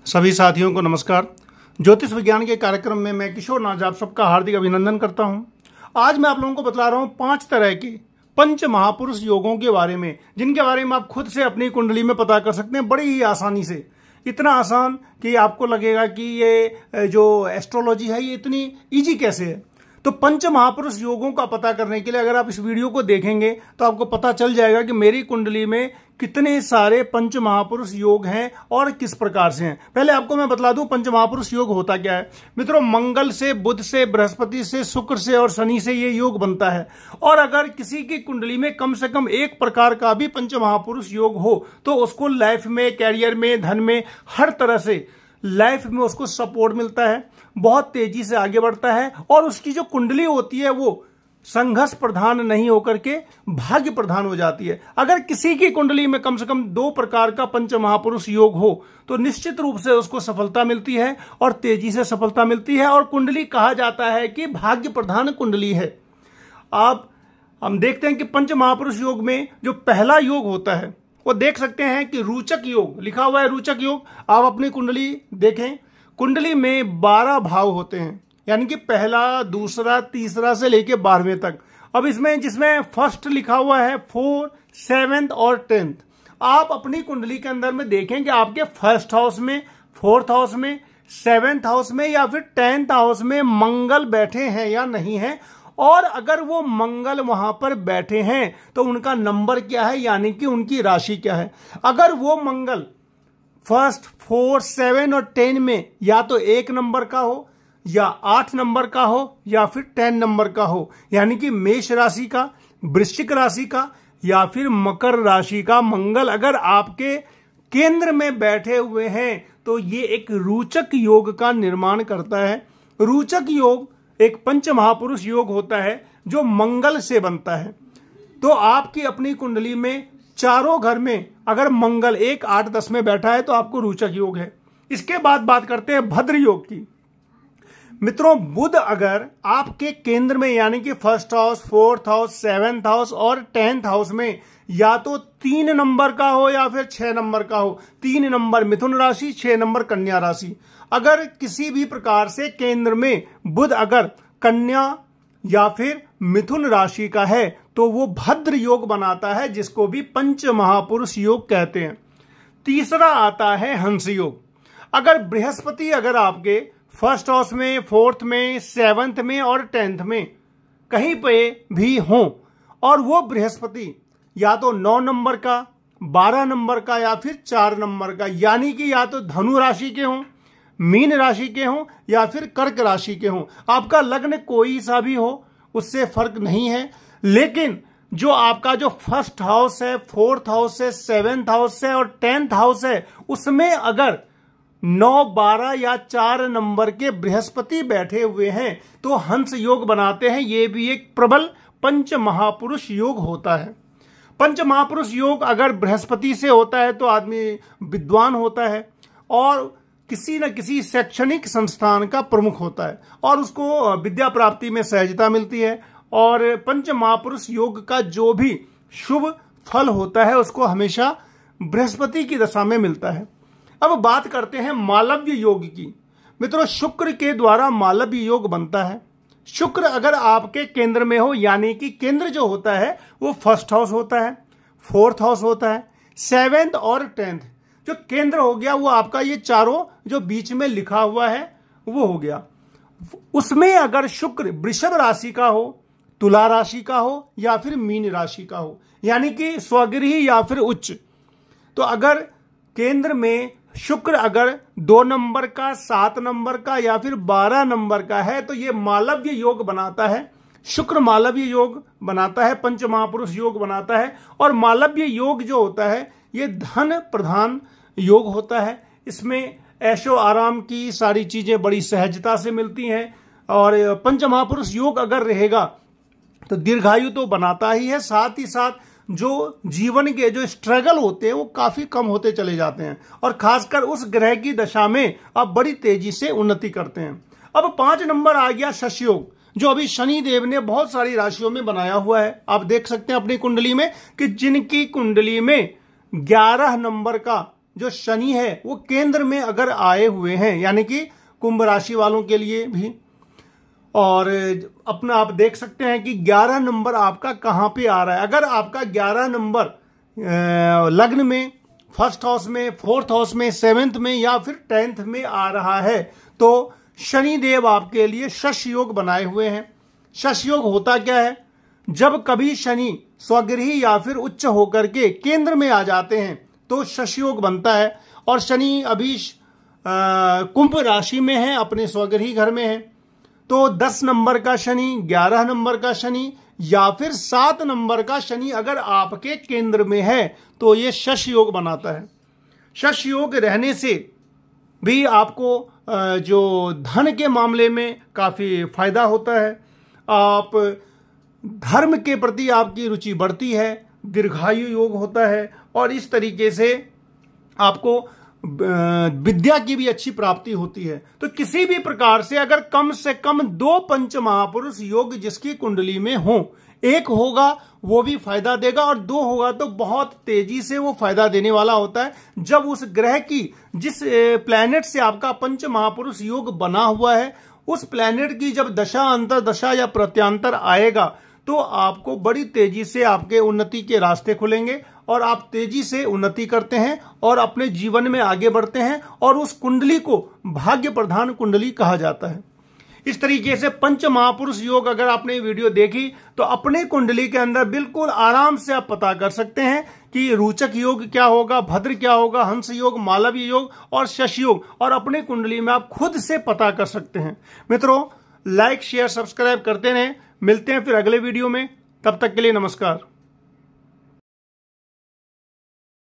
सभी साथियों को नमस्कार। ज्योतिष विज्ञान के कार्यक्रम में मैं किशोर नाथ आप सबका हार्दिक अभिनंदन करता हूं। आज मैं आप लोगों को बतला रहा हूं 5 तरह के पंच महापुरुष योगों के बारे में, जिनके बारे में आप खुद से अपनी कुंडली में पता कर सकते हैं बड़ी ही आसानी से। इतना आसान कि आपको लगेगा कि ये जो एस्ट्रोलॉजी है ये इतनी ईजी कैसे है। तो पंच महापुरुष योगों का पता करने के लिए अगर आप इस वीडियो को देखेंगे तो आपको पता चल जाएगा कि मेरी कुंडली में कितने सारे पंच महापुरुष योग हैं और किस प्रकार से हैं। पहले आपको मैं बतला दूं पंच महापुरुष योग होता क्या है। मित्रों, मंगल से, बुध से, बृहस्पति से, शुक्र से और शनि से ये योग बनता है। और अगर किसी की कुंडली में कम से कम एक प्रकार का भी पंच महापुरुष योग हो तो उसको लाइफ में, कैरियर में, धन में, हर तरह से लाइफ में उसको सपोर्ट मिलता है, बहुत तेजी से आगे बढ़ता है और उसकी जो कुंडली होती है वो संघर्ष प्रधान नहीं होकर के भाग्य प्रधान हो जाती है। अगर किसी की कुंडली में कम से कम 2 प्रकार का पंच महापुरुष योग हो तो निश्चित रूप से उसको सफलता मिलती है और तेजी से सफलता मिलती है और कुंडली कहा जाता है कि भाग्य प्रधान कुंडली है। हम देखते हैं कि पंच महापुरुष योग में जो पहला योग होता है वो देख सकते हैं कि रोचक योग लिखा हुआ है। रोचक योग आप अपनी कुंडली देखें, कुंडली में 12 भाव होते हैं, यानी कि पहला, दूसरा, तीसरा से लेके 12वें तक। अब इसमें जिसमें फर्स्ट लिखा हुआ है 4, 7 और 10th, आप अपनी कुंडली के अंदर में देखें कि आपके फर्स्ट हाउस में, 4th हाउस में, 7th हाउस में या फिर 10th हाउस में मंगल बैठे हैं या नहीं है। और अगर वो मंगल वहां पर बैठे हैं तो उनका नंबर क्या है, यानी कि उनकी राशि क्या है। अगर वो मंगल 1, 4, 7 और 10 में या तो 1 नंबर का हो या 8 नंबर का हो या फिर 10 नंबर का हो, यानी कि मेष राशि का, वृश्चिक राशि का या फिर मकर राशि का मंगल अगर आपके केंद्र में बैठे हुए हैं तो ये एक रोचक योग का निर्माण करता है। रोचक योग एक पंच महापुरुष योग होता है जो मंगल से बनता है। तो आपकी अपनी कुंडली में चारों घर में अगर मंगल 1, 8, 10 में बैठा है तो आपको रोचक योग है। इसके बाद बात करते हैं भद्र योग की। मित्रों, बुध अगर आपके केंद्र में यानी कि first house, 4th house, 7th house और 10th हाउस में या तो 3 नंबर का हो या फिर 6 नंबर का हो। 3 नंबर मिथुन राशि, 6 नंबर कन्या राशि। अगर किसी भी प्रकार से केंद्र में बुध अगर कन्या या फिर मिथुन राशि का है तो वो भद्र योग बनाता है, जिसको भी पंच महापुरुष योग कहते हैं। तीसरा आता है हंस योग। अगर बृहस्पति अगर आपके फर्स्ट हाउस में, 4th में, 7th में और 10th में कहीं पे भी हो और वो बृहस्पति या तो 9 नंबर का, 12 नंबर का या फिर 4 नंबर का, यानी कि या तो धनु राशि के हों, मीन राशि के हों या फिर कर्क राशि के हों। आपका लग्न कोई सा भी हो उससे फर्क नहीं है, लेकिन जो आपका जो फर्स्ट हाउस है, 4th हाउस है, 7th हाउस है और 10th हाउस है उसमें अगर 9, 12 या 4 नंबर के बृहस्पति बैठे हुए हैं तो हंस योग बनाते हैं। ये भी एक प्रबल पंच महापुरुष योग होता है। पंच महापुरुष योग अगर बृहस्पति से होता है तो आदमी विद्वान होता है और किसी न किसी शैक्षणिक संस्थान का प्रमुख होता है और उसको विद्या प्राप्ति में सहजता मिलती है। और पंच महापुरुष योग का जो भी शुभ फल होता है उसको हमेशा बृहस्पति की दशा में मिलता है। अब बात करते हैं मालव्य योग की। मित्रों, शुक्र के द्वारा मालव्य योग बनता है। शुक्र अगर आपके केंद्र में हो, यानी कि केंद्र जो होता है वो फर्स्ट हाउस होता है, 4th हाउस होता है, 7th और 10th। जो केंद्र हो गया वो आपका ये चारों जो बीच में लिखा हुआ है वो हो गया। उसमें अगर शुक्र वृषभ राशि का हो, तुला राशि का हो या फिर मीन राशि का हो, यानी कि स्वगृही या फिर उच्च, तो अगर केंद्र में शुक्र अगर 2 नंबर का, 7 नंबर का या फिर 12 नंबर का है तो ये मालव्य योग बनाता है। शुक्र मालव्य योग बनाता है, पंच महापुरुष योग बनाता है। और मालव्य योग जो होता है ये धन प्रधान योग होता है। इसमें ऐशो आराम की सारी चीजें बड़ी सहजता से मिलती हैं। और पंच महापुरुष योग अगर रहेगा तो दीर्घायु तो बनाता ही है, साथ ही साथ जो जीवन के जो स्ट्रगल होते हैं वो काफी कम होते चले जाते हैं और खासकर उस ग्रह की दशा में आप बड़ी तेजी से उन्नति करते हैं। अब 5 नंबर आ गया शश योग, जो अभी शनि देव ने बहुत सारी राशियों में बनाया हुआ है। आप देख सकते हैं अपनी कुंडली में कि जिनकी कुंडली में 11 नंबर का जो शनि है वो केंद्र में अगर आए हुए हैं, यानी कि कुंभ राशि वालों के लिए भी, और अपना आप देख सकते हैं कि 11 नंबर आपका कहां पे आ रहा है। अगर आपका 11 नंबर लग्न में, फर्स्ट हाउस में, फोर्थ हाउस में, सेवेंथ में या फिर 10th में आ रहा है तो शनि देव आपके लिए शश योग बनाए हुए हैं। शश योग होता क्या है? जब कभी शनि स्वगृही या फिर उच्च होकर के केंद्र में आ जाते हैं तो शश योग बनता है। और शनि अभी कुंभ राशि में है, अपने स्वगृही घर में है, तो 10 नंबर का शनि, 11 नंबर का शनि या फिर 7 नंबर का शनि अगर आपके केंद्र में है तो ये शश योग बनाता है। शश योग रहने से भी आपको जो धन के मामले में काफी फायदा होता है। आप धर्म के प्रति आपकी रुचि बढ़ती है, दीर्घायु योग होता है और इस तरीके से आपको विद्या की भी अच्छी प्राप्ति होती है। तो किसी भी प्रकार से अगर कम से कम 2 पंच महापुरुष योग जिसकी कुंडली में हो, एक होगा वो भी फायदा देगा और 2 होगा तो बहुत तेजी से वो फायदा देने वाला होता है। जब उस ग्रह की, जिस प्लैनेट से आपका पंच महापुरुष योग बना हुआ है, उस प्लैनेट की जब दशा, अंतरदशा या प्रत्यांतर आएगा तो आपको बड़ी तेजी से आपके उन्नति के रास्ते खुलेंगे और आप तेजी से उन्नति करते हैं और अपने जीवन में आगे बढ़ते हैं और उस कुंडली को भाग्य प्रधान कुंडली कहा जाता है। इस तरीके से पंच महापुरुष योग अगर आपने वीडियो देखी तो अपने कुंडली के अंदर बिल्कुल आराम से आप पता कर सकते हैं कि रोचक योग क्या होगा, भद्र क्या होगा, हंस योग, मालवीय योग और शश योग, और अपने कुंडली में आप खुद से पता कर सकते हैं। मित्रों, लाइक, शेयर, सब्सक्राइब करते रहें। मिलते हैं फिर अगले वीडियो में, तब तक के लिए नमस्कार।